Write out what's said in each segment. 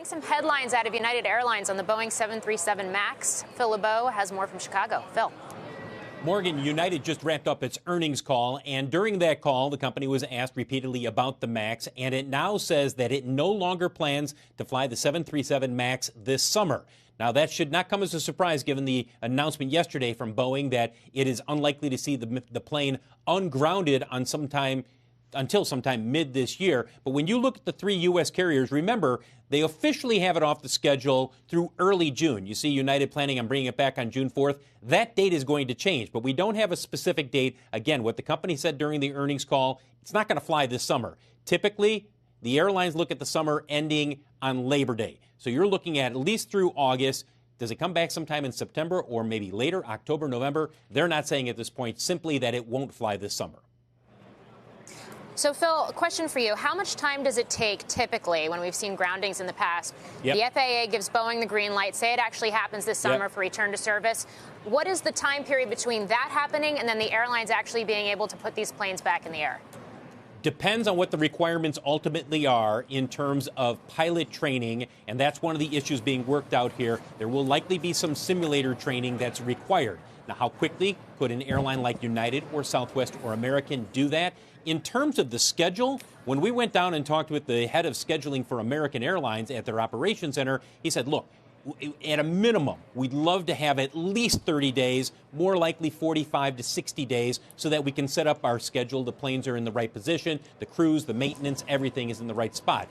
Getting some headlines out of United Airlines on the Boeing 737 MAX. Phil LeBeau has more from Chicago. Phil. Morgan, United just wrapped up its earnings call, and during that call, the company was asked repeatedly about the MAX, and it now says that it no longer plans to fly the 737 MAX this summer. Now, that should not come as a surprise given the announcement yesterday from Boeing that it is unlikely to see the plane ungrounded until sometime mid this year. But when you look at the three U.S. carriers, remember, they officially have it off the schedule through early June. You see United planning on bringing it back on June 4th. That date is going to change, but we don't have a specific date. Again, what the company said during the earnings call, it's not going to fly this summer. Typically, the airlines look at the summer ending on Labor Day. So you're looking at least through August. Does it come back sometime in September or maybe later, October, November? They're not saying at this point, simply that it won't fly this summer. So, Phil, a question for you. How much time does it take typically when we've seen groundings in the past? Yep. The FAA gives Boeing the green light. Say it actually happens this summer for return to service. What is the time period between that happening and then the airlines actually being able to put these planes back in the air? Depends on what the requirements ultimately are in terms of pilot training, and that's one of the issues being worked out here. There will likely be some simulator training that's required. Now, how quickly could an airline like United or Southwest or American do that? In terms of the schedule, when we went down and talked with the head of scheduling for American Airlines at their operations center, he said, look, at a minimum, we'd love to have at least 30 days, more likely 45 to 60 days, so that we can set up our schedule. The planes are in the right position, the crews, the maintenance, everything is in the right spot.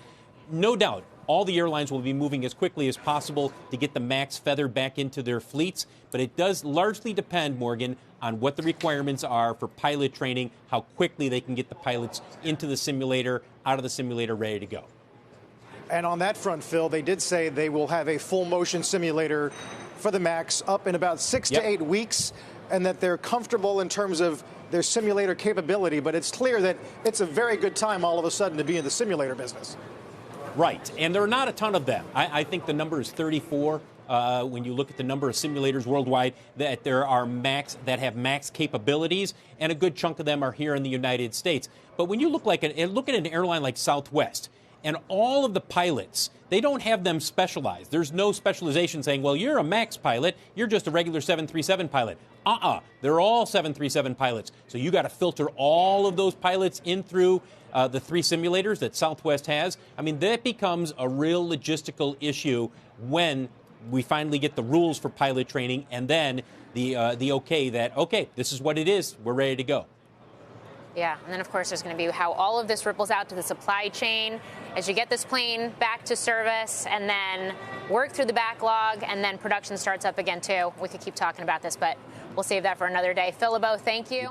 No doubt, all the airlines will be moving as quickly as possible to get the MAX feathered back into their fleets, but it does largely depend, Morgan, on what the requirements are for pilot training, how quickly they can get the pilots into the simulator, out of the simulator, ready to go. And on that front, Phil, they did say they will have a full motion simulator for the MAX up in about 6 to 8 weeks, and that they're comfortable in terms of their simulator capability. But it's clear that it's a very good time all of a sudden to be in the simulator business. Right. And there are not a ton of them. I think the number is 34. When you look at the number of simulators worldwide, that there are MAX that have MAX capabilities, and a good chunk of them are here in the United States. But when you look at an airline like Southwest, and all of the pilots, they don't have them specialized. There's no specialization saying, well, you're a MAX pilot, you're just a regular 737 pilot. They're all 737 pilots. So you got to filter all of those pilots in through the three simulators that Southwest has. I mean, that becomes a real logistical issue when we finally get the rules for pilot training and then the okay that, okay, this is what it is, we're ready to go. Yeah, and then, of course, there's going to be how all of this ripples out to the supply chain as you get this plane back to service and then work through the backlog and then production starts up again, too. We could keep talking about this, but we'll save that for another day. Phil LeBeau, thank you.